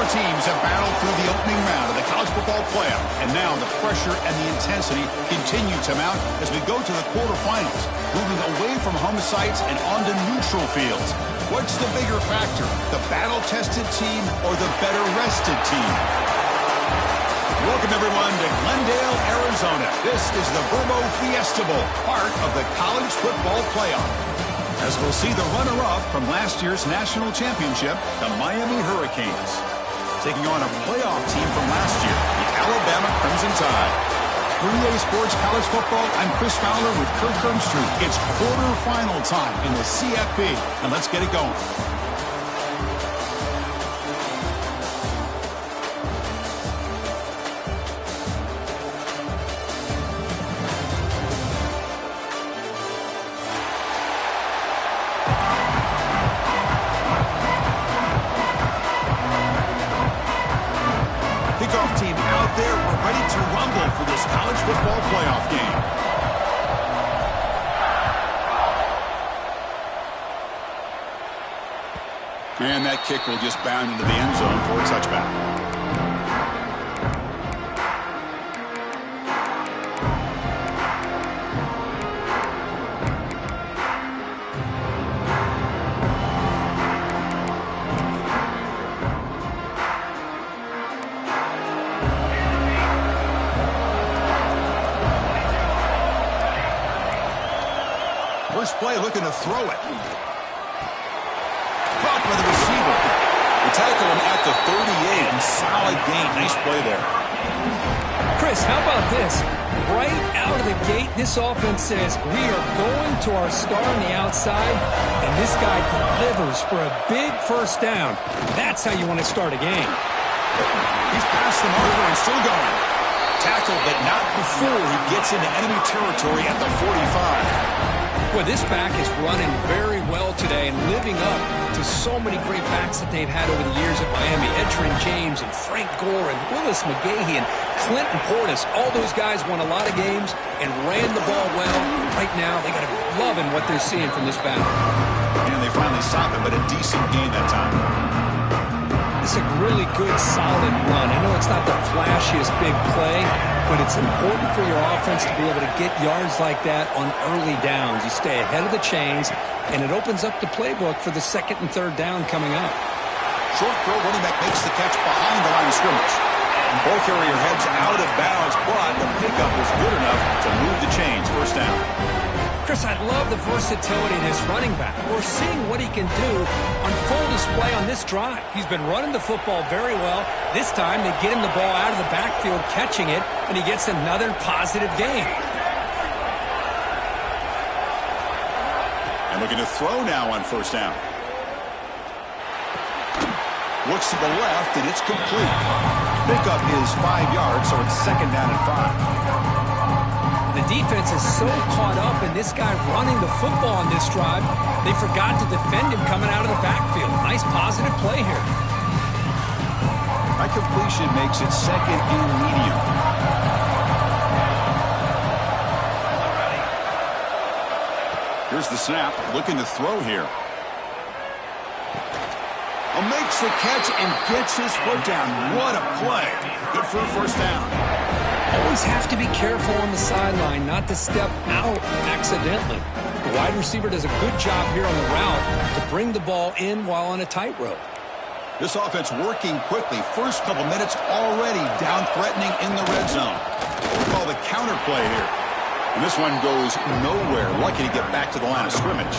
Four teams have battled through the opening round of the college football playoff, and now the pressure and the intensity continue to mount as we go to the quarterfinals, moving away from home sites and onto neutral fields. What's the bigger factor, the battle-tested team or the better-rested team? Welcome, everyone, to Glendale, Arizona. This is the Verbo Fiesta Bowl, part of the college football playoff. As we'll see the runner-up from last year's national championship, the Miami Hurricanes, taking on a playoff team from last year, the Alabama Crimson Tide. For EA Sports College Football, I'm Chris Fowler with Kirk Ermstrud. It's quarterfinal time in the CFP, and let's get it going. Kickoff team out there. We're ready to rumble for this college football playoff game. And that kick will just bound into the end zone for a touchback. First play looking to throw it. Caught by the receiver. We tackle him at the 38. Solid gain. Nice play there. Chris, how about this? Right out of the gate, this offense says we are going to our star on the outside, and this guy delivers for a big first down. That's how you want to start a game. He's past the marker and still going. Tackled, but not before he gets into enemy territory at the 45. Boy, this back is running very well today and living up to so many great backs that they've had over the years at Miami. Edgerrin James and Frank Gore and Willis McGahee and Clinton Portis. All those guys won a lot of games and ran the ball well. Right now, they got to be loving what they're seeing from this battle. And they finally stopped him, but a decent gain that time. It's a really good, solid run. I know it's not the flashiest big play, but it's important for your offense to be able to get yards like that on early downs. You stay ahead of the chains, and it opens up the playbook for the second and third down coming up. Short throw, running back makes the catch behind the line of scrimmage. Ball carrier heads out of bounds, but the pickup was good enough to move the chains. First down. Chris, I love the versatility of this running back. We're seeing what he can do on full display on this drive. He's been running the football very well. This time, they get him the ball out of the backfield, catching it, and he gets another positive gain. And looking to throw now on first down. Looks to the left, and it's complete. Pickup is 5 yards, so it's second down and 5. The defense is so caught up in this guy running the football on this drive, they forgot to defend him coming out of the backfield. Nice positive play here. That completion makes it second and medium. Here's the snap, looking to throw here. Makes the catch and gets his foot down. What a play. Good for a first down. Always have to be careful on the sideline not to step out accidentally. The wide receiver does a good job here on the route to bring the ball in while on a tightrope. This offense working quickly. First couple minutes already down threatening in the red zone. We'll call the counter play here. And this one goes nowhere. Lucky to get back to the line of scrimmage.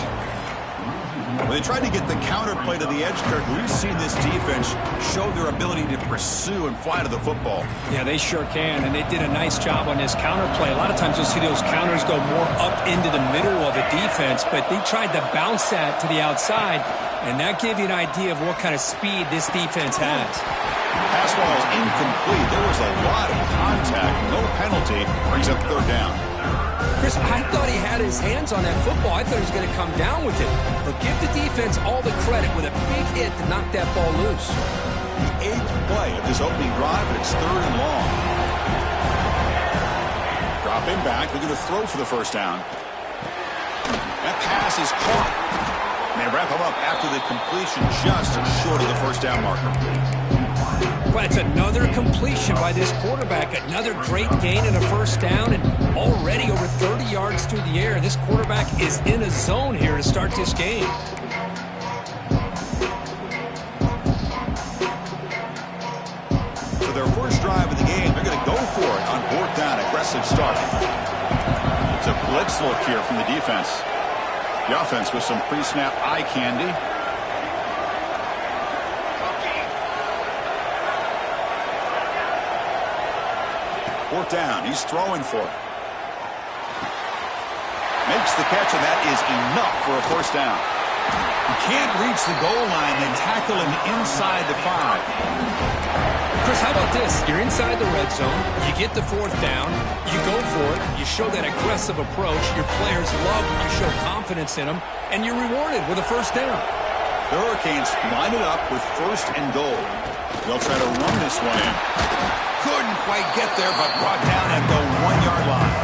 When they tried to get the counter play to the edge, Kirk, we've seen this defense show their ability to pursue and fly to the football. Yeah, they sure can, and they did a nice job on this counter play. A lot of times you'll see those counters go more up into the middle of a defense, but they tried to bounce that to the outside, and that gave you an idea of what kind of speed this defense has. Pass ball is incomplete. There was a lot of contact. No penalty. Brings up third down. Chris, I thought he had his hands on that football. I thought he was going to come down with it. But give the defense all the credit with a big hit to knock that ball loose. The 8th play of this opening drive, but it's third and long. Drop him back. Looking to throw for the first down. That pass is caught. And they wrap him up after the completion just short of the first down marker. Well, that's another completion by this quarterback. Another great gain and a first down, and already over 30 yards through the air. This quarterback is in a zone here to start this game. For their first drive of the game, they're going to go for it on fourth down. Aggressive start. It's a blitz look here from the defense. The offense with some pre-snap eye candy. Fourth down. He's throwing for it. Makes the catch, and that is enough for a first down. You can't reach the goal line, then tackle him inside the 5. Chris, how about this? You're inside the red zone. You get the fourth down. You go for it. You show that aggressive approach. Your players love when you show confidence in them, and you're rewarded with a first down. The Hurricanes line it up with first and goal. They'll try to run this one in. Couldn't quite get there, but brought down at the 1-yard line.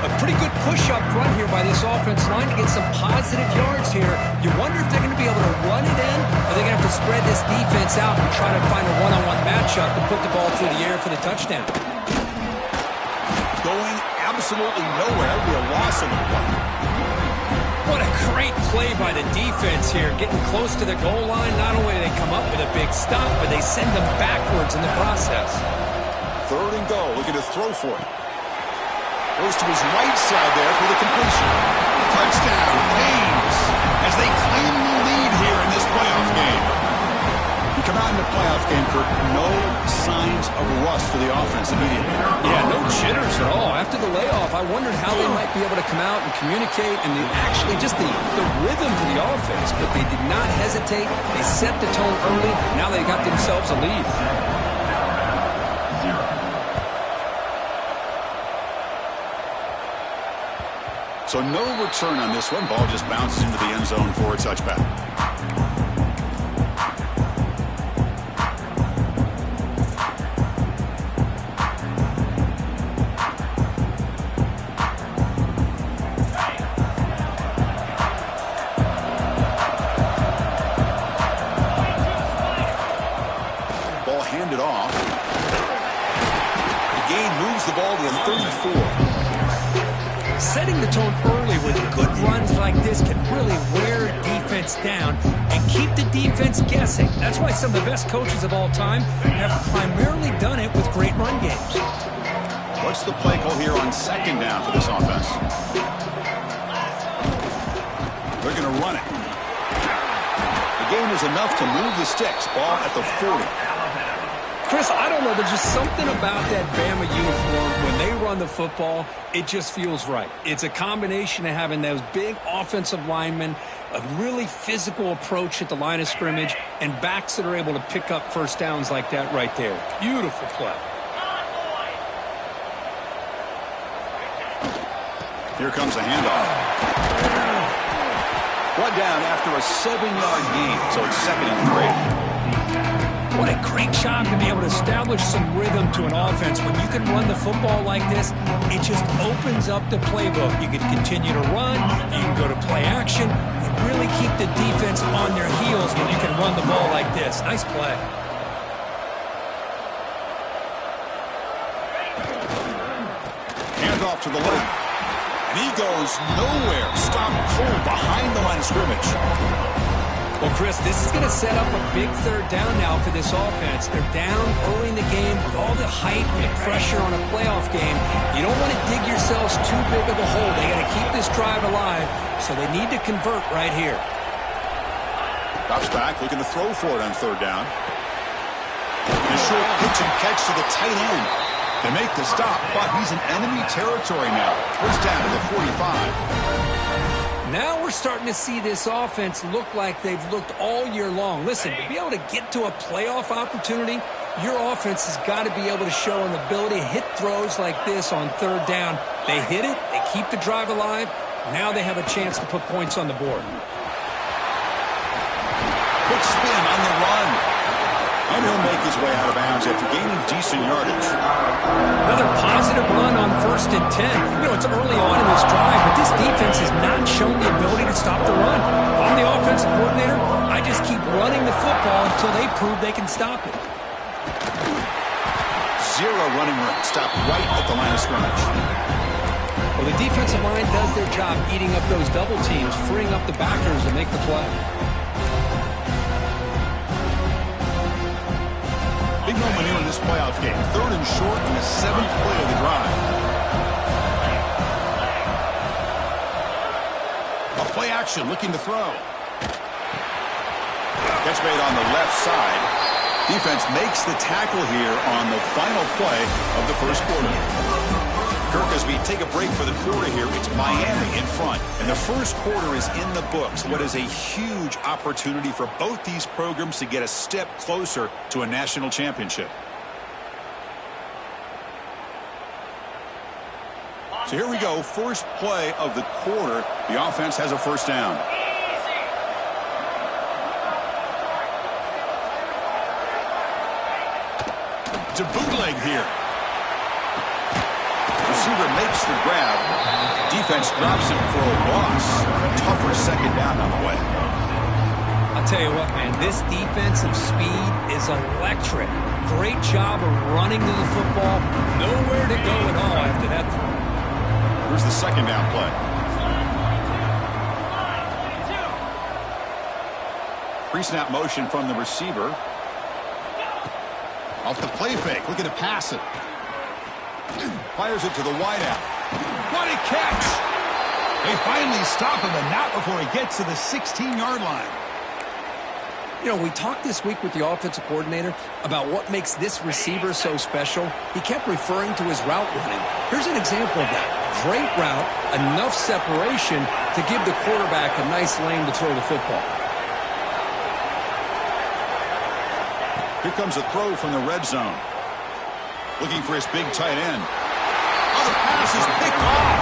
A pretty good push up front here by this offense line to get some positive yards here. You wonder if they're going to be able to run it in, or they're going to have to spread this defense out and try to find a one-on-one matchup to put the ball through the air for the touchdown. Going absolutely nowhere. It'll be a loss on the play. What a great play by the defense here. Getting close to the goal line, not only do they come up with a big stop, but they send them backwards in the process. Third and goal, looking to throw for it. Goes to his right side there for the completion. Touchdown, Canes, as they claim the lead here in this playoff game. You come out in the playoff game, Kirk, no signs of rust for the offense immediately. Yeah, no jitters at all. After the layoff, I wondered how they might be able to come out and communicate and actually just the rhythm to the offense. But they did not hesitate. They set the tone early. Now they got themselves a lead. So no return on this one. Ball just bounces into the end zone for a touchback. Ball handed off. The gain moves the ball to the 34. Setting the tone early with good runs like this can really wear a defense down and keep the defense guessing. That's why some of the best coaches of all time have primarily done it with great run games. What's the play call here on second down for this offense? They're going to run it. The gain is enough to move the sticks. Ball at the 40. Chris, I don't know. There's just something about that Bama uniform. When they run the football, it just feels right. It's a combination of having those big offensive linemen, a really physical approach at the line of scrimmage, and backs that are able to pick up first downs like that right there. Beautiful play. Here comes a handoff. One down after a 7-yard gain, so it's 2nd and 3. What a great job to be able to establish some rhythm to an offense. When you can run the football like this, it just opens up the playbook. You can continue to run, you can go to play action, and really keep the defense on their heels when you can run the ball like this. Nice play. Hand off to the left. And he goes nowhere. Stop cold behind the line of scrimmage. Well, Chris, this is going to set up a big third down now for this offense. They're down early in the game with all the hype and pressure on a playoff game. You don't want to dig yourselves too big of a hole. They got to keep this drive alive, so they need to convert right here. Drops back, looking to throw for it on third down. A short pitch and catch to the tight end. They make the stop, but he's in enemy territory now. First down to the 45. Now we're starting to see this offense look like they've looked all year long. Listen, to be able to get to a playoff opportunity, your offense has got to be able to show an ability to hit throws like this on third down. They hit it, they keep the drive alive. Now they have a chance to put points on the board. Quick spin on the run. And he'll make his way out of bounds after gaining decent yardage. Another positive run on 1st and 10. You know, it's early on in this drive, but this This defense has not shown the ability to stop the run. If I'm the offensive coordinator, I just keep running the football until they prove they can stop it. Zero running room. Stopped right at the line of scrimmage. Well, the defensive line does their job eating up those double teams, freeing up the backers to make the play. Big moment here in this playoff game. 3rd and short in the 7th play of the drive. A play action looking to throw. Catch made on the left side. Defense makes the tackle here on the final play of the first quarter. Kirk, as we take a break for the quarter here, it's Miami in front. And the first quarter is in the books. What is a huge opportunity for both these programs to get a step closer to a national championship. So here we go. First play of the quarter. The offense has a first down. To bootleg here. Receiver makes the grab. Defense drops him for a loss. Tougher second down on the way. I'll tell you what, man, this defensive speed is electric. Great job of running to the football. Nowhere to go at all after that throw. Here's the second down play. Pre-snap motion from the receiver. Off the play fake, looking to pass it. Fires it to the wideout. What a catch! They finally stop him, and not before he gets to the 16-yard line. You know, we talked this week with the offensive coordinator about what makes this receiver so special. He kept referring to his route running. Here's an example of that. Great route, enough separation to give the quarterback a nice lane to throw the football. Here comes a throw from the red zone. Looking for his big tight end. Oh, the pass is picked off.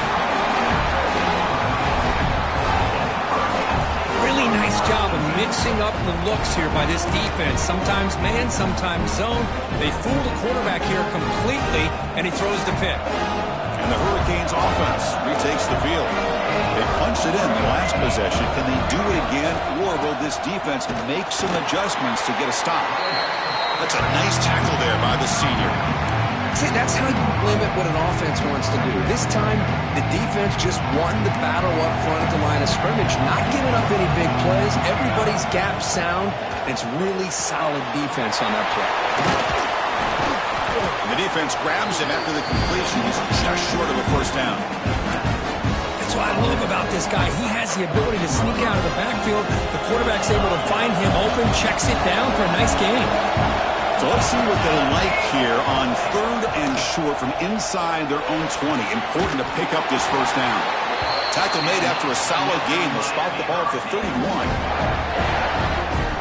Really nice job of mixing up the looks here by this defense. Sometimes man, sometimes zone. They fool the quarterback here completely, and he throws the pick. And the Hurricanes offense retakes the field. They punched it in the last possession. Can they do it again, or will this defense make some adjustments to get a stop? That's a nice tackle there by the senior. See, that's how you limit what an offense wants to do. This time, the defense just won the battle up front at the line of scrimmage, not giving up any big plays. Everybody's gap sound. It's really solid defense on that play. And the defense grabs him after the completion. He's just short of a first down. That's what I love about this guy. He has the ability to sneak out of the backfield. The quarterback's able to find him open, checks it down for a nice gain. So let's see what they like here on 3rd and short from inside their own 20. Important to pick up this first down. Tackle made after a solid gain. They'll spot the ball at the 31.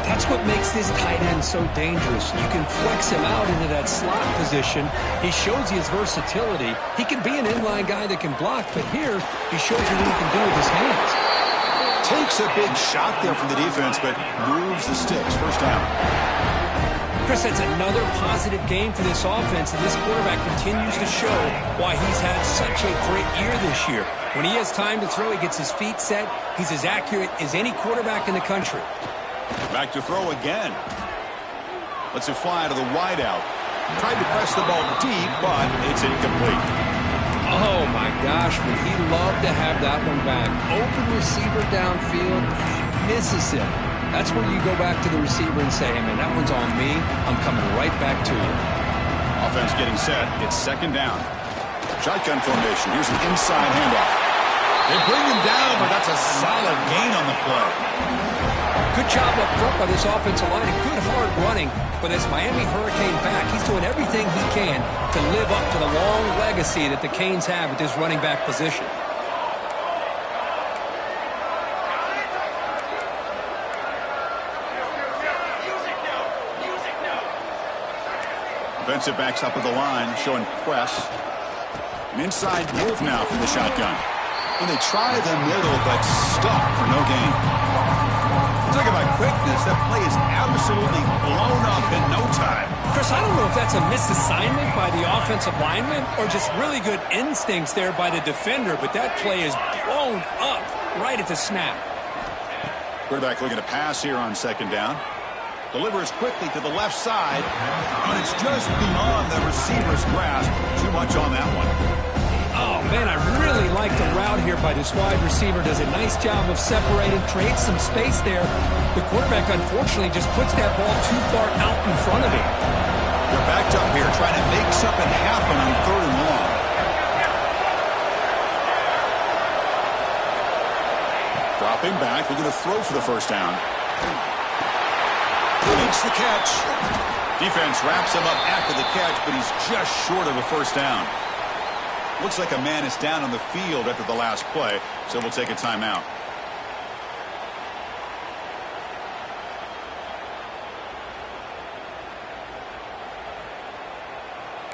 That's what makes this tight end so dangerous. You can flex him out into that slot position. He shows you his versatility. He can be an inline guy that can block, but here he shows you what he can do with his hands. Takes a big shot there from the defense, but moves the sticks. First down. Chris, that's another positive game for this offense, and this quarterback continues to show why he's had such a great year this year. When he has time to throw, he gets his feet set. He's as accurate as any quarterback in the country. Back to throw again. Lets it fly to the wideout. Tried to press the ball deep, but it's incomplete. Oh, my gosh, would he love to have that one back. Open receiver downfield, he misses it. That's where you go back to the receiver and say, hey, man, that one's on me. I'm coming right back to you. Offense getting set. It's second down. Shotgun formation. Here's an inside handoff. They bring him down, but that's a solid gain on the play. Good job up front by this offensive line and good hard running for this Miami Hurricane back. He's doing everything he can to live up to the long legacy that the Canes have at this running back position. Defensive backs up at the line, showing press. An inside move now from the shotgun. And they try the middle, but stuck for no gain. Took about quickness. That play is absolutely blown up in no time. Chris, I don't know if that's a misassignment by the offensive lineman or just really good instincts there by the defender, but that play is blown up right at the snap. Quarterback looking to pass here on second down. Delivers quickly to the left side, but it's just beyond the receiver's grasp. Too much on that one. Oh, man, I really like the route here by this wide receiver. Does a nice job of separating, creates some space there. The quarterback, unfortunately, just puts that ball too far out in front of him. They're backed up here, trying to make something happen on 3rd and long. Dropping back, we're going to throw for the first down. Makes the catch. Defense wraps him up after the catch, but he's just short of a first down. Looks like a man is down on the field after the last play, so we'll take a timeout.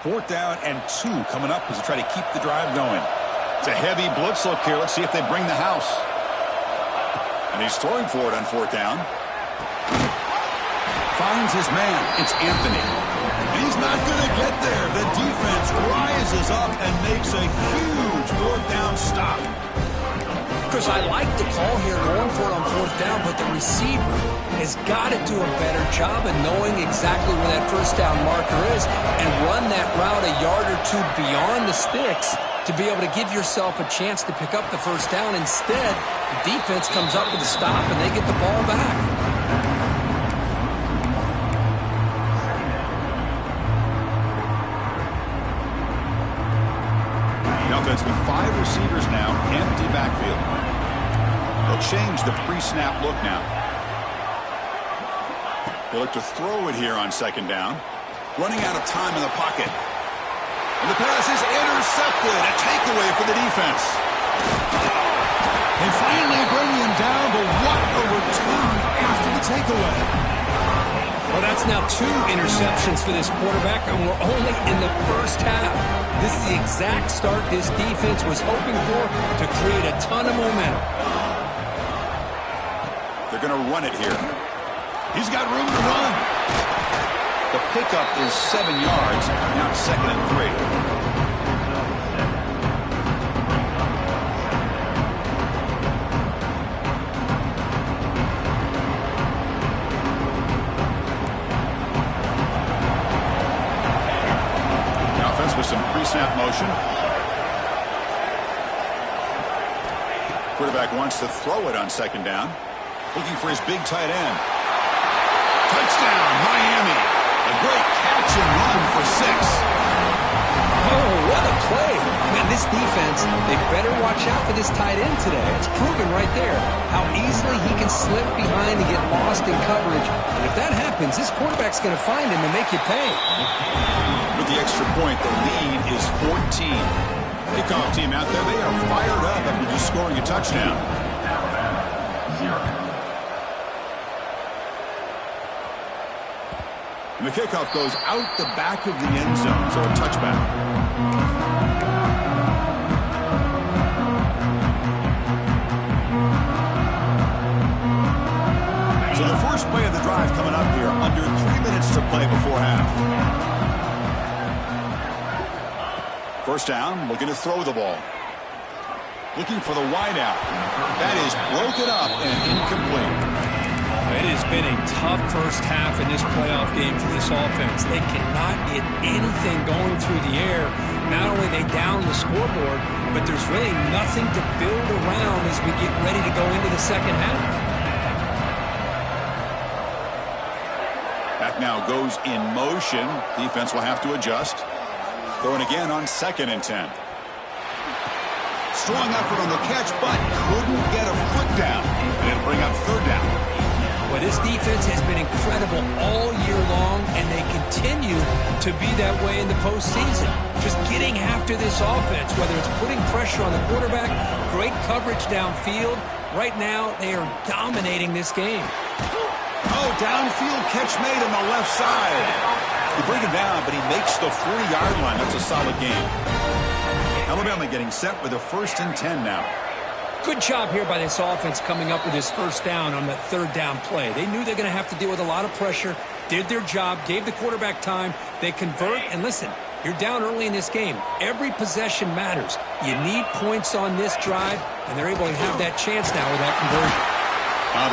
Fourth down and 2 coming up as they try to keep the drive going. It's a heavy blitz look here. Let's see if they bring the house. And he's throwing for it on 4th down. Finds his man. It's Anthony. And he's not going to get there. The defense rises up and makes a huge 4th down stop. Chris, I like the call here going for it on 4th down, but the receiver has got to do a better job of knowing exactly where that first down marker is and run that route a yard or 2 beyond the sticks to be able to give yourself a chance to pick up the first down. Instead, the defense comes up with a stop and they get the ball back. Offense with 5 receivers now, empty backfield. They'll change the pre-snap look now. They look to throw it here on 2nd down. Running out of time in the pocket. And the pass is intercepted. A takeaway for the defense. They finally bring him down, but what a return after the takeaway. Well, that's now 2 interceptions for this quarterback, and we're only in the first half. This is the exact start this defense was hoping for to create a ton of momentum. They're going to run it here. He's got room to run. The pickup is 7 yards. Now 2nd and 3. With some pre-snap motion. Quarterback wants to throw it on 2nd down. Looking for his big tight end. Touchdown, Miami. A great catch and run for 6. Oh, what a play. Man, this defense, they better watch out for this tight end today. It's proven right there how easily he can slip behind and get lost in coverage. And if that happens, this quarterback's going to find him and make you pay. With the extra point, the lead is 14. Kickoff team out there, they are fired up after just scoring a touchdown. And the kickoff goes out the back of the end zone, so a touchback. So the first play of the drive coming up here, under 3 minutes to play before half. First down, looking to throw the ball. Looking for the wideout. That is broken up and incomplete. It has been a tough first half in this playoff game for this offense. They cannot get anything going through the air. Not only are they down the scoreboard, but there's really nothing to build around as we get ready to go into the second half. Back now goes in motion. Defense will have to adjust. Throwing again on 2nd and 10. Strong effort on the catch, but couldn't get a foot down. And it'll bring up 3rd down. Well, this defense has been incredible all year long, and they continue to be that way in the postseason. Just getting after this offense, whether it's putting pressure on the quarterback, great coverage downfield. Right now, they are dominating this game. Oh, downfield catch made on the left side. They bring him down, but he makes the 40-yard line. That's a solid game. Alabama getting set with a 1st and 10 now. Good job here by this offense coming up with his first down on that third down play. They knew they're going to have to deal with a lot of pressure, did their job, gave the quarterback time. They convert, and listen, you're down early in this game. Every possession matters. You need points on this drive, and they're able to have that chance now with that conversion.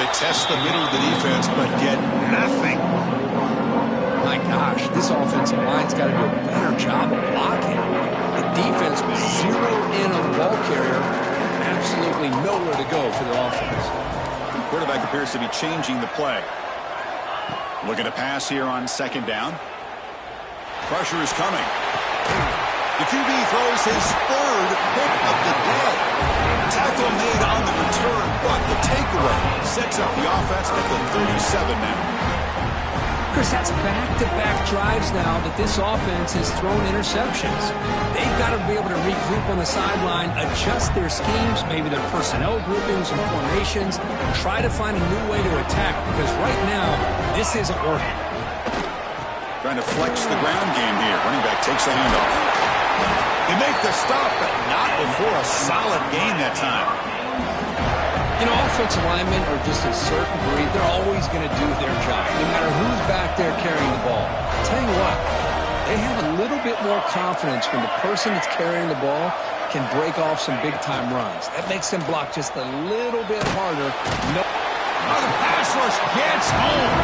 They test the middle of the defense, but get nothing. My gosh, this offensive line's got to do a better job of blocking. The defense was zeroed in on the ball carrier, and absolutely nowhere to go for the offense. Quarterback appears to be changing the play. Looking to pass here on second down. Pressure is coming. The QB throws his third pick of the day. Tackle made on the return, but the takeaway sets up the offense at the 37 now. Chris, that's back-to-back drives now that this offense has thrown interceptions. They've got to be able to regroup on the sideline, adjust their schemes, maybe their personnel groupings and formations, try to find a new way to attack, because right now, this isn't working. Trying to flex the ground game here. Running back takes the handoff. They make the stop, but not before a solid gain that time. You know, offensive linemen are just a certain breed. They're always going to do their job, no matter who's back there carrying the ball. I'll tell you what, they have a little bit more confidence when the person that's carrying the ball can break off some big-time runs. That makes them block just a little bit harder. No. Oh, the pass rush gets home.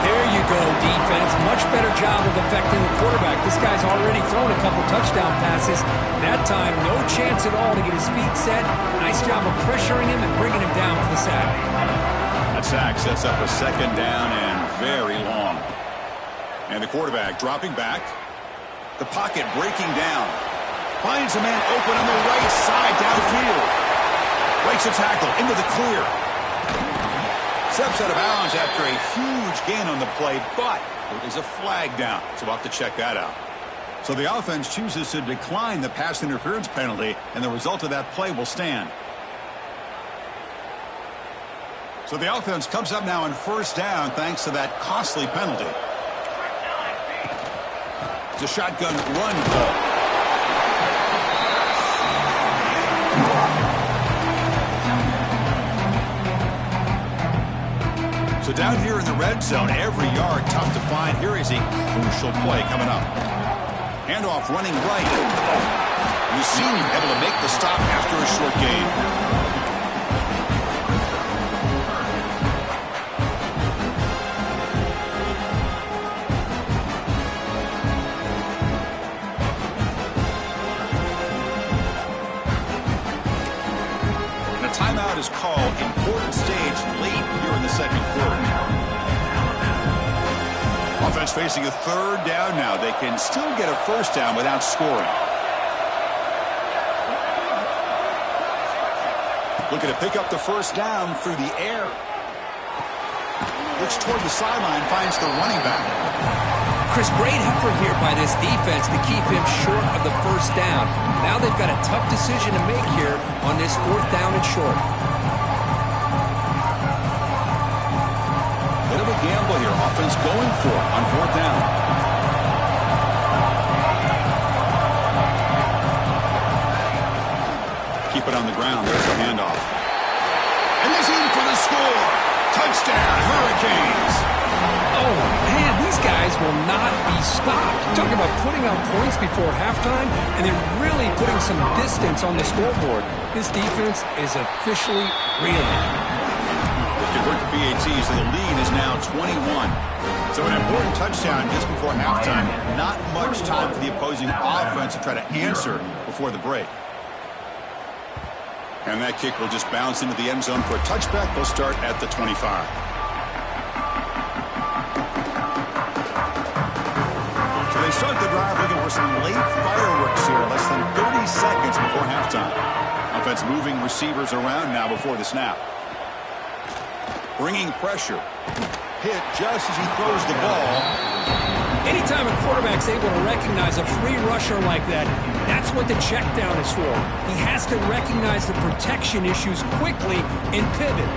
There you go, defense. Much better job of affecting the quarterback. This guy's already thrown a couple touchdown passes. That time, no chance at all to get his feet set. Nice job of pressuring him and bringing him down for the sack. That sack sets up a second down and very long. And the quarterback dropping back. The pocket breaking down. Finds a man open on the right side downfield. Breaks a tackle into the clear. Steps out of bounds after a huge gain on the play, but there is a flag down, so we'll have to check that out. So the offense chooses to decline the pass interference penalty, and the result of that play will stand. So the offense comes up now on first down thanks to that costly penalty. It's a shotgun run call. So down here in the red zone, every yard tough to find. Here is a crucial play coming up. Handoff running right. And the senior able to make the stop after a short gain. Timeout is called. Important stage late here in the second quarter. Offense facing a third down now. They can still get a first down without scoring. Looking to pick up the first down through the air. Looks toward the sideline, finds the running back. Chris, great effort here by this defense to keep him short of the first down. Now they've got a tough decision to make here on this fourth down and short. Bit of a gamble here. Offense going for it on fourth down. Keep it on the ground. There's the handoff. And he's in for the score. Touchdown, Hurricanes. Oh, man, these guys will not be stopped. Talk about putting up points before halftime, and then really putting some distance on the scoreboard. This defense is officially reeling. Convert the PAT, so the lead is now 21. So an important touchdown just before halftime. Not much time for the opposing offense to try to answer before the break. And that kick will just bounce into the end zone for a touchback. They'll start at the 25. They start the drive looking for some late fireworks here, less than 30 seconds before halftime. Offense moving receivers around now before the snap. Bringing pressure. Hit just as he throws the ball. Anytime a quarterback's able to recognize a free rusher like that, that's what the check down is for. He has to recognize the protection issues quickly and pivot.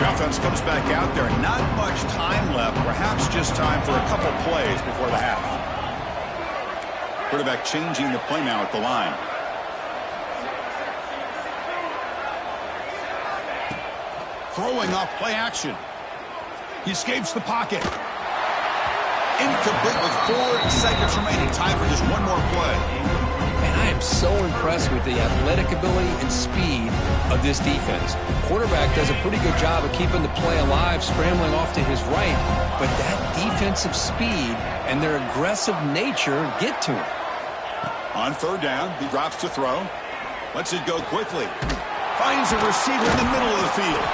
The offense comes back out there. Not much time left. Perhaps just time for a couple plays before the half. Quarterback changing the play now at the line. Throwing off play action. He escapes the pocket. Incomplete with 4 seconds remaining. Time for just one more play. And I am so impressed with the athletic ability and speed of this defense. Quarterback does a pretty good job of keeping the play alive, scrambling off to his right, but that defensive speed and their aggressive nature get to him. On third down, he drops to throw. Lets it go quickly. Finds a receiver in the middle of the field.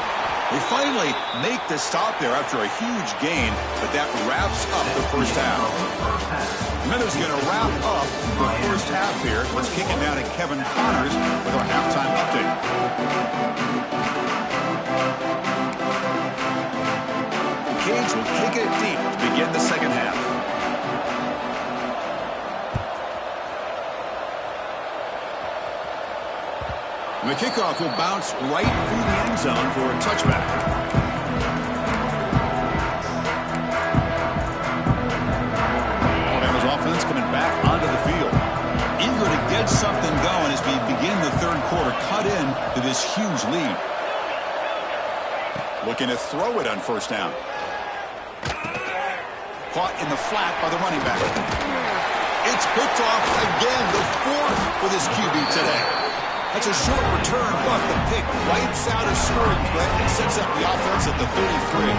They finally make the stop there after a huge gain, but that wraps up the first half. Minutes going to wrap up the first half here. Let's kick it down to Kevin Connors with our halftime update. Canes will kick it deep to begin the second half. The kickoff will bounce right through the end zone for a touchback. Alabama's offense coming back onto the field. Eager to get something going as we begin the third quarter. Cut in to this huge lead. Looking to throw it on first down. Caught in the flat by the running back. It's picked off again, the 4th for this QB today. That's a short return, but the pick wipes out a scoring threat and sets up the offense at the 33.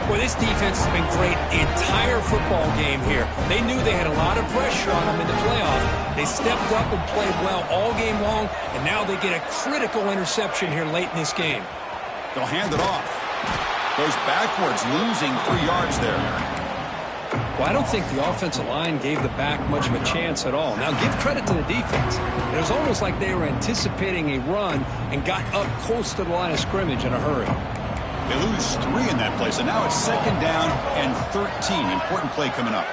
Well, this defense has been great the entire football game here. They knew they had a lot of pressure on them in the playoff. They stepped up and played well all game long, and now they get a critical interception here late in this game. They'll hand it off. Goes backwards, losing 3 yards there. Well, I don't think the offensive line gave the back much of a chance at all. Now, give credit to the defense. It was almost like they were anticipating a run and got up close to the line of scrimmage in a hurry. They lose 3 in that play, so now it's second down and 13. Important play coming up.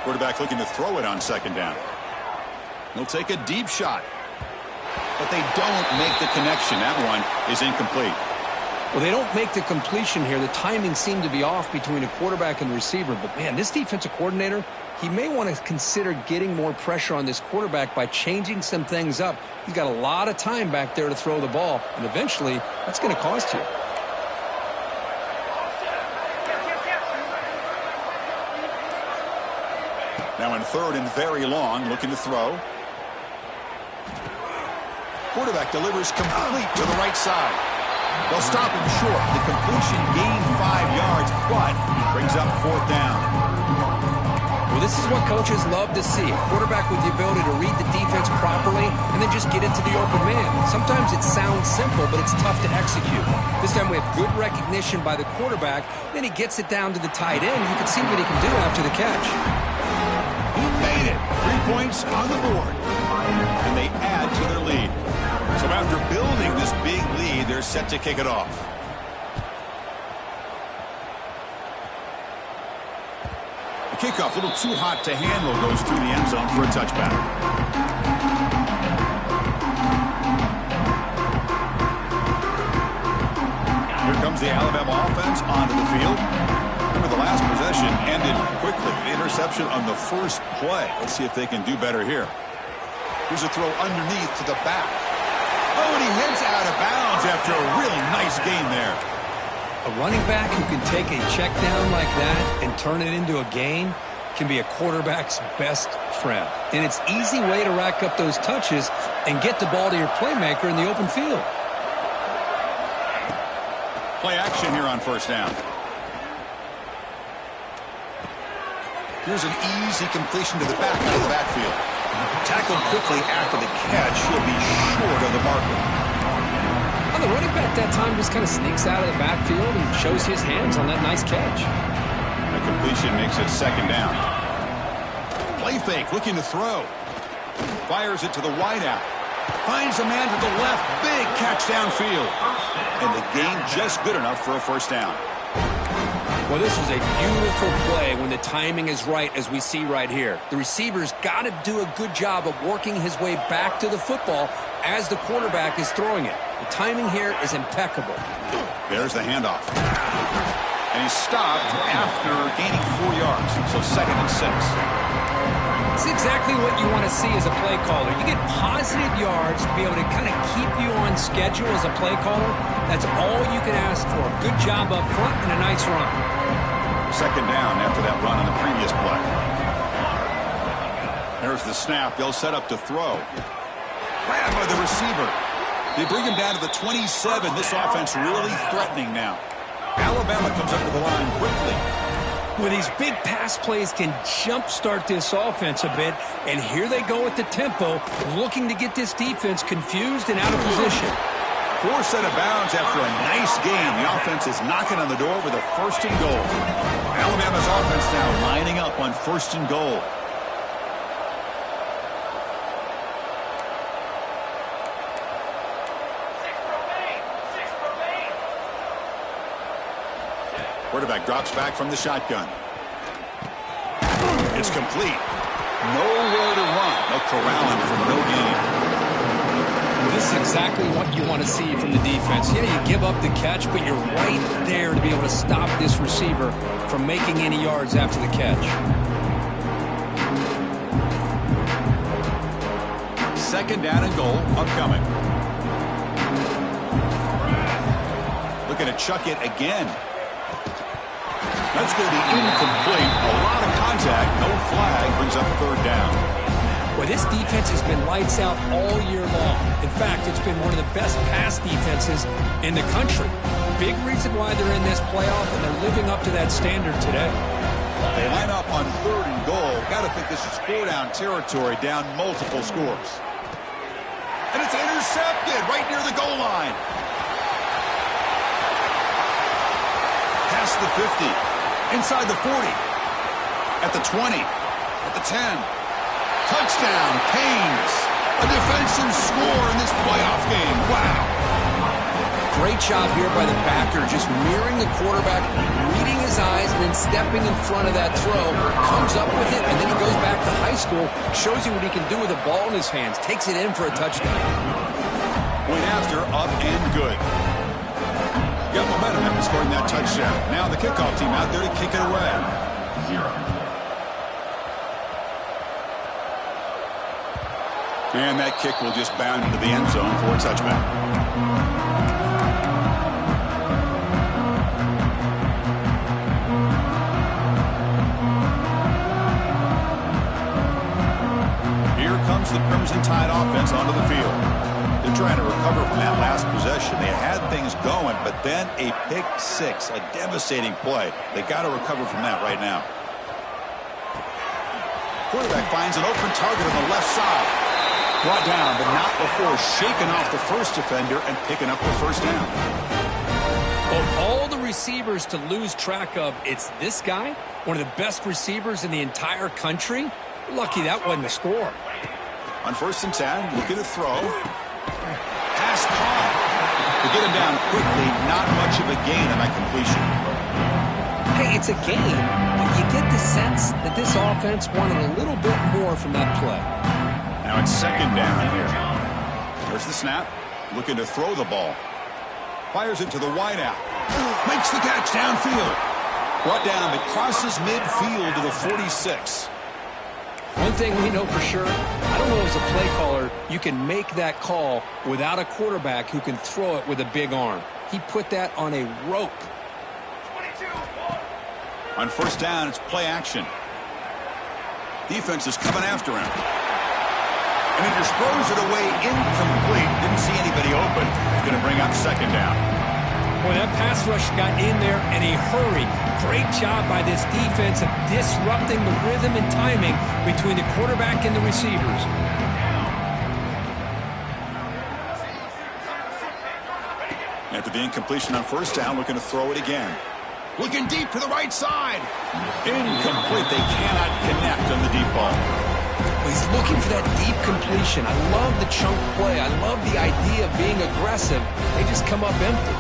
Quarterback looking to throw it on second down. He'll take a deep shot. But they don't make the connection. That one is incomplete. Well, they don't make the completion here. The timing seemed to be off between the quarterback and the receiver. But, man, this defensive coordinator, he may want to consider getting more pressure on this quarterback by changing some things up. He's got a lot of time back there to throw the ball, and eventually that's going to cost you. Now in third and very long, looking to throw. Quarterback delivers complete to the right side. They'll stop him short. The completion gained 5 yards, but brings up fourth down. Well, this is what coaches love to see. A quarterback with the ability to read the defense properly and then just get it to the open man. Sometimes it sounds simple, but it's tough to execute. This time we have good recognition by the quarterback. Then he gets it down to the tight end. You can see what he can do after the catch. He made it. 3 points on the board. And they add to their lead. So after building this big lead, they're set to kick it off. The kickoff, a little too hot to handle, goes through the end zone for a touchback. Here comes the Alabama offense onto the field. Remember, the last possession ended quickly. The interception on the first play. Let's see if they can do better here. Here's a throw underneath to the back. Oh, and he heads out of bounds after a really nice gain there. A running back who can take a check down like that and turn it into a gain can be a quarterback's best friend. And it's an easy way to rack up those touches and get the ball to your playmaker in the open field. Play action here on first down. Here's an easy completion to the back out of the backfield. Tackled quickly after the catch. He'll be short of the marker. Well, the running back that time just kind of sneaks out of the backfield and shows his hands on that nice catch. The completion makes it second down. Play fake, looking to throw. Fires it to the wideout. Finds a man to the left. Big catch downfield. And the gain just good enough for a first down. Well, this is a beautiful play when the timing is right, as we see right here. The receiver's got to do a good job of working his way back to the football as the quarterback is throwing it. The timing here is impeccable. There's the handoff. And he's stopped after gaining 4 yards. So second and 6. It's exactly what you want to see as a play caller. You get positive yards to be able to kind of keep you on schedule as a play caller. That's all you can ask for. Good job up front and a nice run. Second down after that run on the previous play. There's the snap. They'll set up to throw. Grabbed by the receiver. They bring him down to the 27. This offense really threatening now. Alabama comes up to the line quickly. Well, these big pass plays can jumpstart this offense a bit, and here they go at the tempo, looking to get this defense confused and out of position. Forced out of bounds after a nice game. The offense is knocking on the door with a first and goal. Alabama's offense now lining up on first and goal. Quarterback drops back from the shotgun. It's complete. Nowhere to run. No corralling for no gain. Well, this is exactly what you want to see from the defense. Yeah, you give up the catch, but you're right there to be able to stop this receiver from making any yards after the catch. Second down and goal upcoming. Looking to chuck it again. That's going to be incomplete. A lot of contact. No flag. Brings up third down. Well, this defense has been lights out all year long. In fact, it's been one of the best pass defenses in the country. Big reason why they're in this playoff, and they're living up to that standard today. They line up on third and goal. Got to think this is score-down territory, down multiple scores. And it's intercepted right near the goal line. Past the 50. Inside the 40, at the 20, at the 10. Touchdown, Canes. A defensive score in this playoff game. Wow. Great job here by the backer, just mirroring the quarterback, reading his eyes, and then stepping in front of that throw. Comes up with it, and then he goes back to high school, shows you what he can do with the ball in his hands, takes it in for a touchdown. Went after, up and good. Got momentum after scoring that touchdown. Now the kickoff team out there to kick it away. And that kick will just bound into the end zone for a touchback. Here comes the Crimson Tide offense onto the field. They're trying to recover from that last possession. They had things going, but then a pick six, a devastating play. They got to recover from that right now. Quarterback finds an open target on the left side. Brought down, but not before shaking off the first defender and picking up the first down. Of all the receivers to lose track of, it's this guy, one of the best receivers in the entire country. Lucky that wasn't a score. On 1st and 10, looking to throw. Pass caught. To get him down quickly, not much of a gain on that completion. Hey, it's a game, but you get the sense that this offense wanted a little bit more from that play. Now it's second down here. There's the snap. Looking to throw the ball. Fires it to the wideout. Makes the catch downfield. Brought down, but crosses midfield to the 46. One thing we know for sure, I don't know as a play caller, you can make that call without a quarterback who can throw it with a big arm. He put that on a rope. On 1st down, it's play action. Defense is coming after him. And he just throws it away incomplete. Didn't see anybody open. Going to bring up second down. Boy, that pass rush got in there in a hurry. Great job by this defense of disrupting the rhythm and timing between the quarterback and the receivers. After the incompletion on 1st down, looking to throw it again. Looking deep to the right side. Incomplete. They cannot connect on the deep ball. He's looking for that deep completion. I love the chunk play. I love the idea of being aggressive. They just come up empty.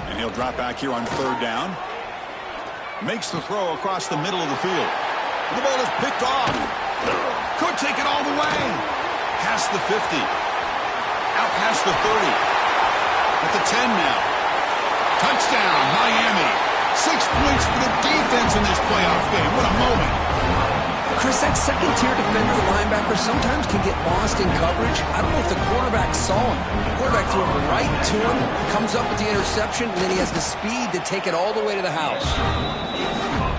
And he'll drop back here on 3rd down. Makes the throw across the middle of the field. The ball is picked off. Could take it all the way. Past the 50. Out past the 30. At the 10 now. Touchdown, Miami. 6 points for the defense in this playoff game. What a moment. Chris, that second-tier defender, the linebacker, sometimes can get lost in coverage. I don't know if the quarterback saw him. The quarterback threw it right to him, comes up with the interception, and then he has the speed to take it all the way to the house.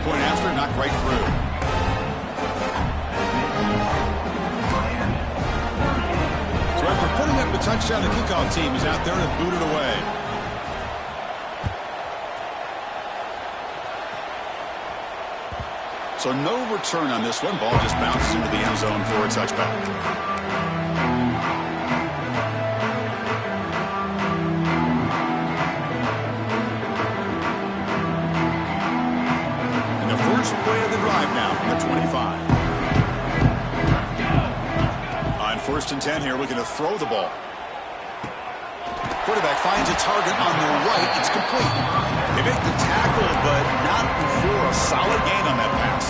Point after, knocked right through. So after putting up the touchdown, the kickoff team is out there to boot it away. So no return on this one. Ball just bounces into the end zone for a touchback. And the first play of the drive now from the 25. On 1st and 10 here, looking to throw the ball. Quarterback finds a target on the right. It's complete. They make the tackle, but not before a solid gain on that pass.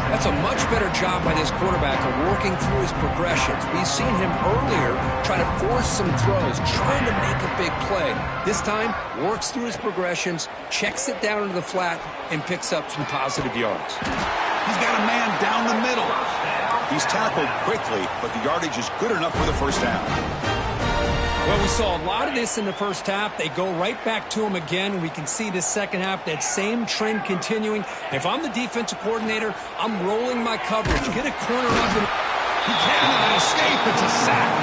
That's a much better job by this quarterback of working through his progressions. We've seen him earlier try to force some throws, trying to make a big play. This time, works through his progressions, checks it down into the flat, and picks up some positive yards. He's got a man down the middle. He's tackled quickly, but the yardage is good enough for the first down. Well, we saw a lot of this in the first half. They go right back to him again, and we can see the second half, that same trend continuing. If I'm the defensive coordinator, I'm rolling my coverage. Get a corner up, and he cannot escape. It's a sack.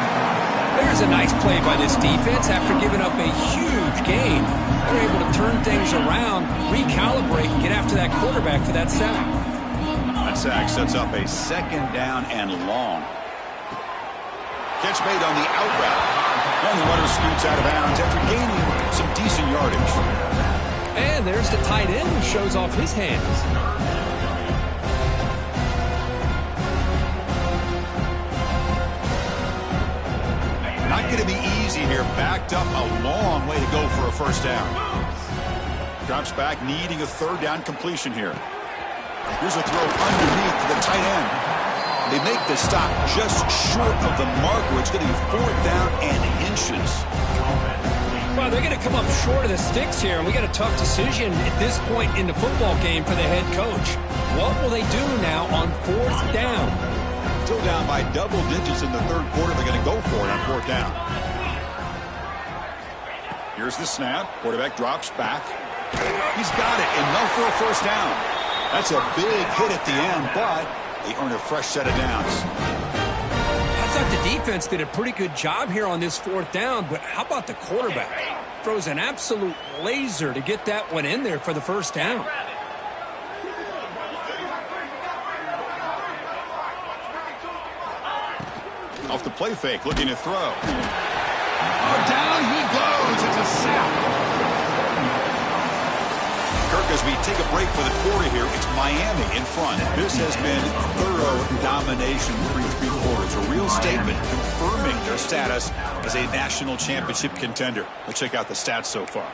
There's a nice play by this defense after giving up a huge gain. They're able to turn things around, recalibrate, and get after that quarterback for that sack. That sack sets up a 2nd down and long. Catch made on the out route. And the runner scoots out of bounds after gaining some decent yardage. And there's the tight end who shows off his hands. Not going to be easy here. Backed up a long way to go for a first down. Drops back, needing a 3rd down completion here. Here's a throw underneath to the tight end. They make the stop just short of the marker. It's going to be 4th down and inches. Well, they're going to come up short of the sticks here, and we got a tough decision at this point in the football game for the head coach. What will they do now on 4th down? Still down by double digits in the 3rd quarter. They're going to go for it on 4th down. Here's the snap. Quarterback drops back. He's got it. Enough for a first down. That's a big hit at the end, but they earn a fresh set of downs. I thought the defense did a pretty good job here on this 4th down, but how about the quarterback? Throws an absolute laser to get that one in there for the first down. Off the play fake, looking to throw. Oh, down he goes. It's a sack. Kirk, as we take a break for the quarter here, it's Miami in front. This has been thorough domination through 3 quarters. A real statement confirming their status as a national championship contender. Let's check out the stats so far.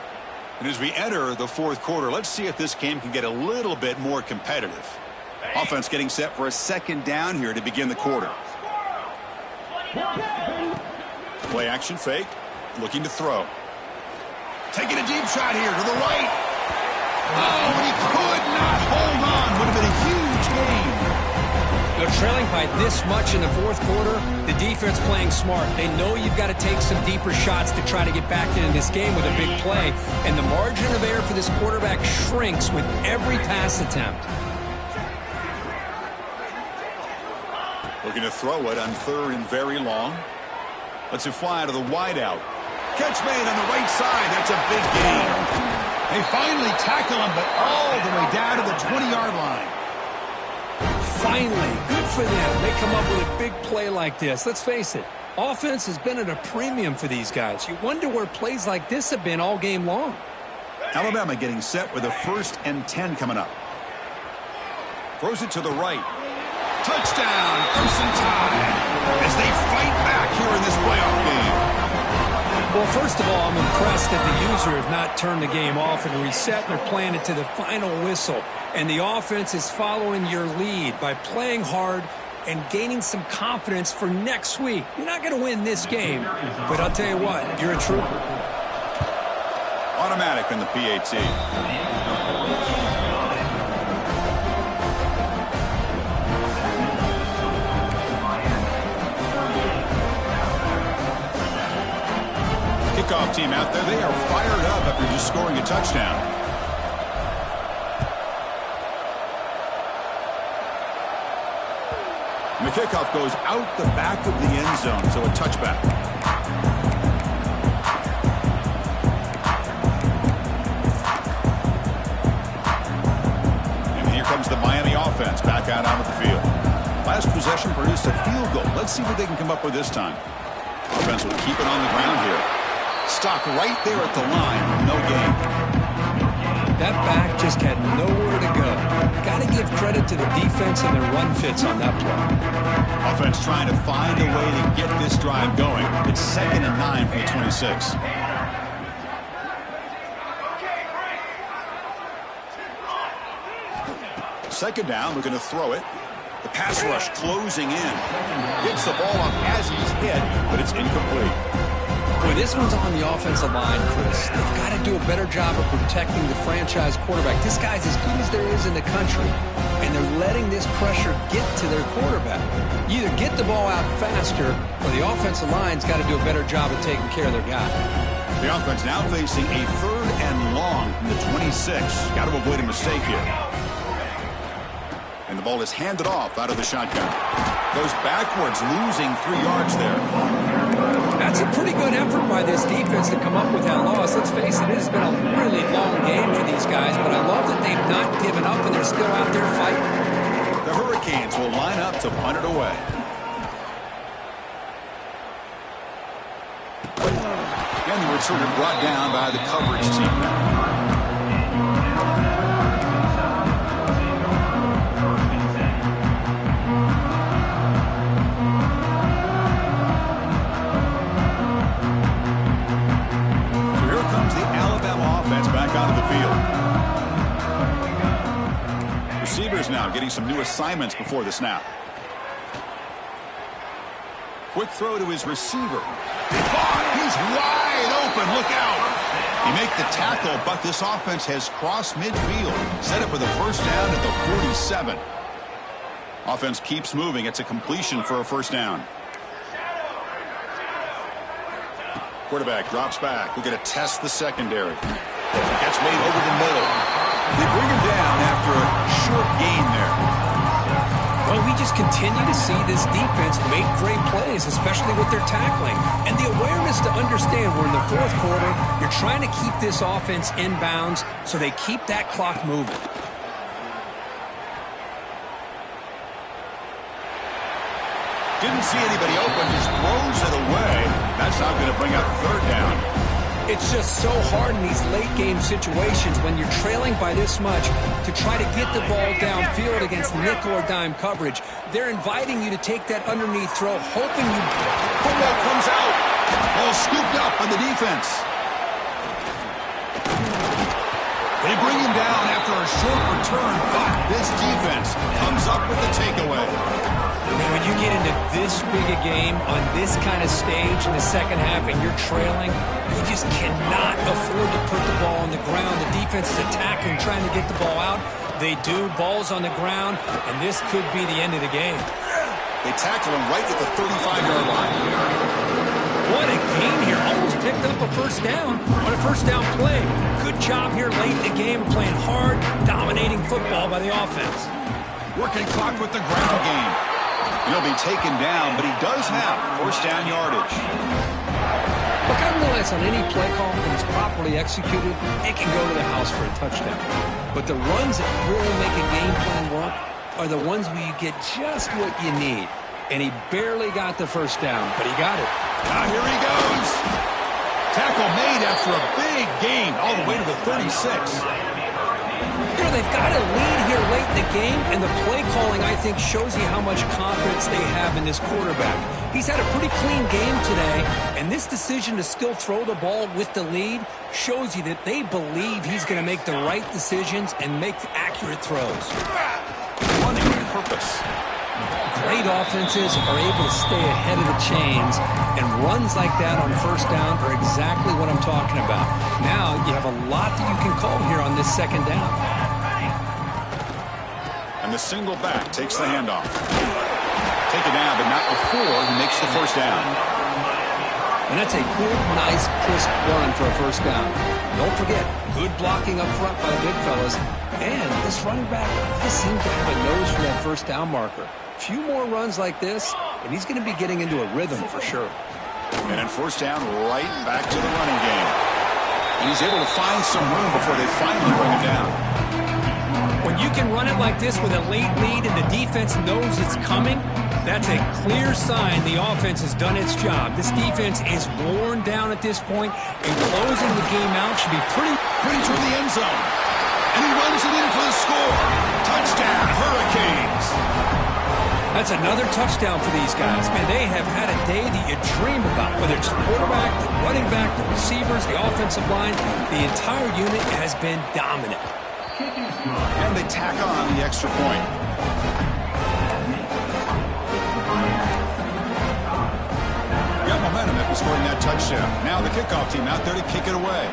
And as we enter the 4th quarter, let's see if this game can get a little bit more competitive. Offense getting set for a 2nd down here to begin the quarter. Play action fake. Looking to throw. Taking a deep shot here to the right. Oh, and he could not hold on. Would have been a huge game. They're trailing by this much in the 4th quarter. The defense playing smart. They know you've got to take some deeper shots to try to get back into this game with a big play. And the margin of error for this quarterback shrinks with every pass attempt. Looking to throw it on 3rd and very long. Lets it fly to the wideout. Catch made on the right side. That's a big gain. They finally tackle him, but all the way down to the 20-yard line. Finally, good for them. They come up with a big play like this. Let's face it, offense has been at a premium for these guys. You wonder where plays like this have been all game long. Alabama getting set with a 1st and 10 coming up. Throws it to the right. Touchdown, Yearz Ncaa, as they fight back here in this playoff game. Well, first of all, I'm impressed that the user has not turned the game off and reset. They're playing it to the final whistle. And the offense is following your lead by playing hard and gaining some confidence for next week. You're not going to win this game, but I'll tell you what, you're a trooper. Automatic in the PAT. team out there, they are fired up after just scoring a touchdown. And the kickoff goes out the back of the end zone, so a touchback. And here comes the Miami offense back out onto the field. Last possession produced a field goal. Let's see what they can come up with this time. Offense will keep it on the ground here. Stopped right there at the line. No gain. That back just had nowhere to go. Got to give credit to the defense and their run fits on that play. Offense trying to find a way to get this drive going. It's 2nd and 9 for the 26. Second down, we're going to throw it. The pass rush closing in. Gets the ball off as he's hit, but it's incomplete. Boy, this one's on the offensive line, Chris. They've got to do a better job of protecting the franchise quarterback. This guy's as good as there is in the country, and they're letting this pressure get to their quarterback. You either get the ball out faster, or the offensive line's got to do a better job of taking care of their guy. The offense now facing a 3rd and long from the 26. Got to avoid a mistake here. And the ball is handed off out of the shotgun. Goes backwards, losing 3 yards there. That's a pretty good effort by this defense to come up with that loss. Let's face it, it has been a really long game for these guys, but I love that they've not given up and they're still out there fighting. The Hurricanes will line up to punt it away. And the returner brought down by the coverage team now. Receivers now getting some new assignments before the snap. Quick throw to his receiver. He's wide open. Look out. He make the tackle, but this offense has crossed midfield. Set up with a first down at the 47. Offense keeps moving. It's a completion for a first down. Quarterback drops back. We're going to test the secondary. Gets made over the middle. They bring him down after a short gain there. Well, we just continue to see this defense make great plays, especially with their tackling. And the awareness to understand we're in the 4th quarter, you're trying to keep this offense in bounds so they keep that clock moving. Didn't see anybody open, just throws it away. That's not going to bring up 3rd down. It's just so hard in these late-game situations when you're trailing by this much to try to get the ball downfield against nickel or dime coverage. They're inviting you to take that underneath throw, hoping you... Football comes out. Ball scooped up on the defense. They bring him down after a short return, but this defense comes up with the takeaway. Now, when you get into this big a game on this kind of stage in the second half and you're trailing, you just cannot afford to put the ball on the ground. The defense is attacking, trying to get the ball out. They do. Ball's on the ground, and this could be the end of the game. They tackle him right at the 35-yard line. What a gain here. Almost picked up a first down on a first down play. Good job here late in the game, playing hard, dominating football by the offense. Working clock with the ground game. He'll be taken down, but he does have first down yardage. Look, I realize on any play call that is properly executed, it can go to the house for a touchdown. But the runs that really make a game plan work are the ones where you get just what you need. And he barely got the first down, but he got it. Now here he goes. Tackle made after a big gain all the way to the 36. You know, they've got a lead here late in the game, and the play calling, I think, shows you how much confidence they have in this quarterback. He's had a pretty clean game today, and this decision to still throw the ball with the lead shows you that they believe he's going to make the right decisions and make accurate throws. Running with purpose. Great offenses are able to stay ahead of the chains, and runs like that on first down are exactly what I'm talking about. Now you have a lot that you can call here on this second down. And the single back takes the handoff. Take it down, but not before he makes the first down. And that's a good, nice, crisp run for a first down. Don't forget, good blocking up front by the big fellas. And this running back just seemed to have a nose for that first down marker. A few more runs like this, and he's going to be getting into a rhythm for sure. And then first down, right back to the running game. And he's able to find some room before they finally bring him down. When you can run it like this with a late lead and the defense knows it's coming, that's a clear sign the offense has done its job. This defense is worn down at this point, and closing the game out should be pretty toward the end zone. And he runs it in for the score. Touchdown, Hurricanes. That's another touchdown for these guys. Man, they have had a day that you dream about, whether it's the quarterback, the running back, the receivers, the offensive line. The entire unit has been dominant. And they tack on the extra point. Got momentum after scoring that touchdown. Now the kickoff team out there to kick it away.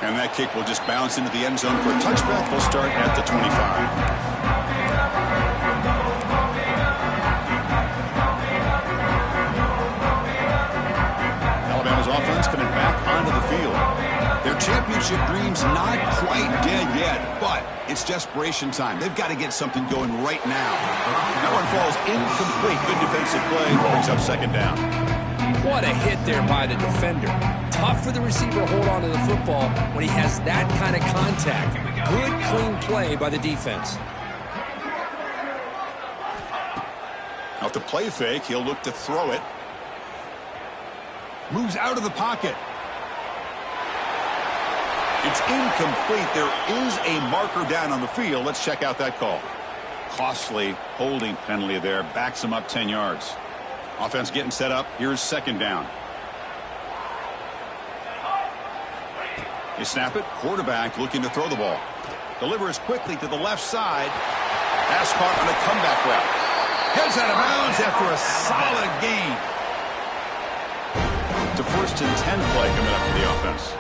And that kick will just bounce into the end zone for a touchback. They'll start at the 25. Alabama's offense coming back onto the field. Their championship dream's not quite dead yet, but it's desperation time. They've got to get something going right now. That one falls incomplete. Good defensive play. Brings up second down. What a hit there by the defender. Tough for the receiver to hold on to the football when he has that kind of contact. Good, clean play by the defense. Off the play fake, he'll look to throw it. Moves out of the pocket. It's incomplete. There is a marker down on the field. Let's check out that call. Costly holding penalty there. Backs him up 10 yards. Offense getting set up. Here's second down. They snap it. Quarterback looking to throw the ball. Delivers quickly to the left side. Pass caught on a comeback route. Heads out of bounds after a solid gain. It's a 1st and 10 play coming up for the offense.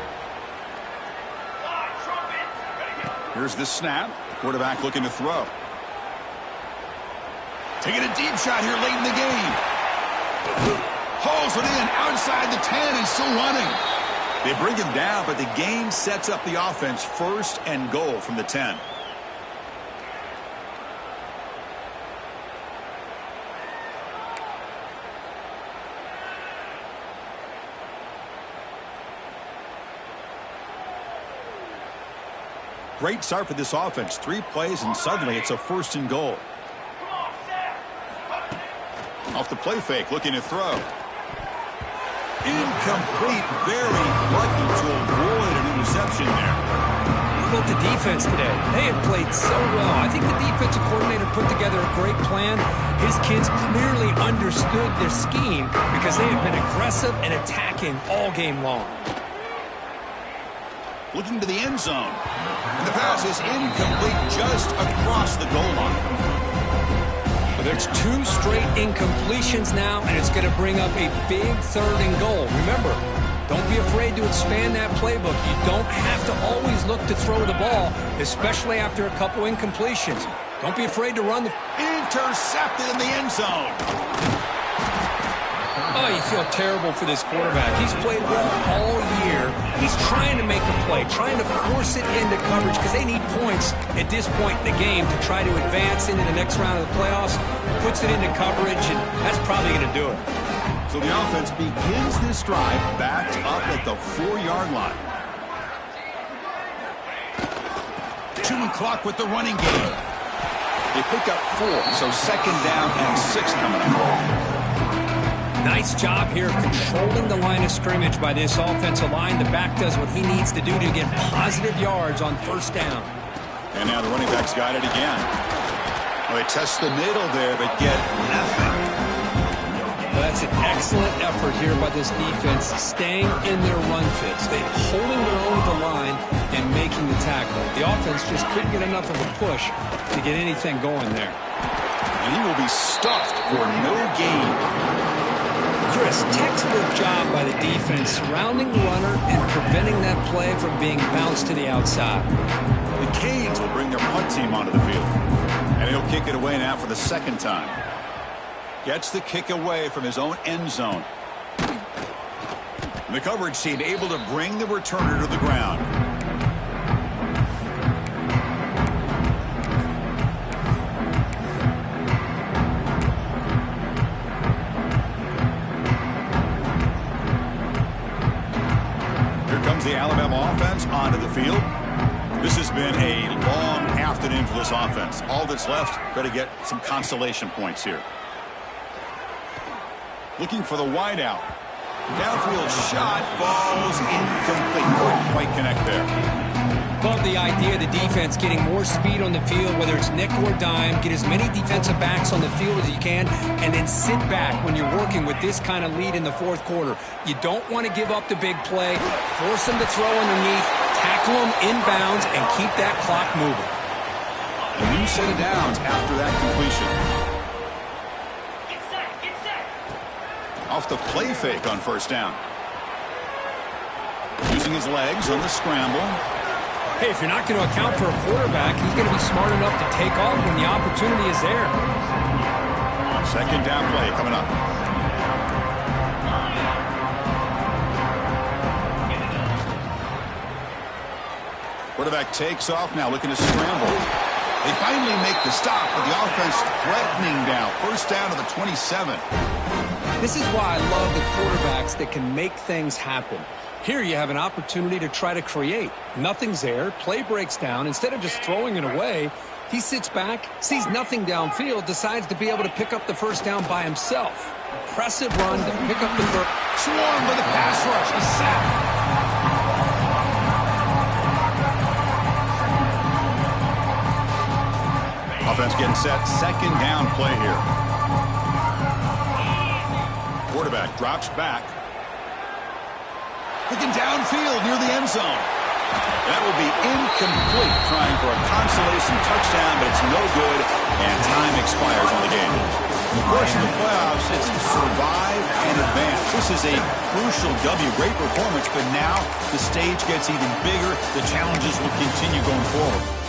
Here's the snap. Quarterback looking to throw. Taking a deep shot here late in the game. Hauls it in outside the 10 and still running. They bring him down, but the gain sets up the offense 1st and goal from the 10. Great start for this offense. 3 plays, and suddenly it's a 1st and goal. Off the play fake, looking to throw. Incomplete. Very lucky to avoid an interception there. How about the defense today? They have played so well. I think the defensive coordinator put together a great plan. His kids clearly understood their scheme because they have been aggressive and attacking all game long. Looking to the end zone. And the pass is incomplete just across the goal line. There's 2 straight incompletions now, and it's going to bring up a big 3rd and goal. Remember, don't be afraid to expand that playbook. You don't have to always look to throw the ball, especially after a couple incompletions. Don't be afraid to run the... Intercepted in the end zone. Oh, you feel terrible for this quarterback. He's played well all year. He's trying to make a play, trying to force it into coverage because they need points at this point in the game to try to advance into the next round of the playoffs. Puts it into coverage, and that's probably going to do it. So the offense begins this drive backed up at the 4-yard line. 2 clock with the running game. They pick up 4, so second down and 6 coming up. Nice job here of controlling the line of scrimmage by this offensive line. The back does what he needs to do to get positive yards on 1st down. And now the running back's got it again. Well, they test the middle there, but get nothing. Well, that's an excellent effort here by this defense, staying in their run fits. They're holding their own at the line and making the tackle. The offense just couldn't get enough of a push to get anything going there. And he will be stuffed for no gain. Chris, textbook job by the defense surrounding the runner and preventing that play from being bounced to the outside. The Canes will bring their punt team onto the field. And he'll He'll kick it away now for the second time. Gets the kick away from his own end zone. The coverage team able to bring the returner to the ground. Here comes the Alabama offense onto the field. This has been a long afternoon for this offense. All that's left, got to get some consolation points here. Looking for the wideout. Downfield shot falls incomplete. Couldn't quite connect there. Love the idea of the defense getting more speed on the field, whether it's nickel or dime. Get as many defensive backs on the field as you can, and then sit back when you're working with this kind of lead in the fourth quarter. You don't want to give up the big play. Force them to throw underneath, tackle them inbounds, and keep that clock moving. A new set of downs after that completion. Off the play fake on first down. Using his legs on the scramble. Hey, if you're not going to account for a quarterback, he's going to be smart enough to take off when the opportunity is there. Second down play coming up. Quarterback takes off now, looking to scramble. They finally make the stop, but the offense threatening now. First down to the 27. This is why I love the quarterbacks that can make things happen. Here you have an opportunity to try to create. Nothing's there. Play breaks down. Instead of just throwing it away, he sits back, sees nothing downfield, decides to be able to pick up the first down by himself. Impressive run to pick up the first. Swarmed with a pass rush. A sack. Offense getting set. Second down play here. Quarterback drops back. Looking downfield near the end zone. That will be incomplete, trying for a consolation touchdown, but it's no good, and time expires on the game. Of course, in the playoffs, it's survive and advance. This is a crucial W. Great performance, but now the stage gets even bigger. The challenges will continue going forward.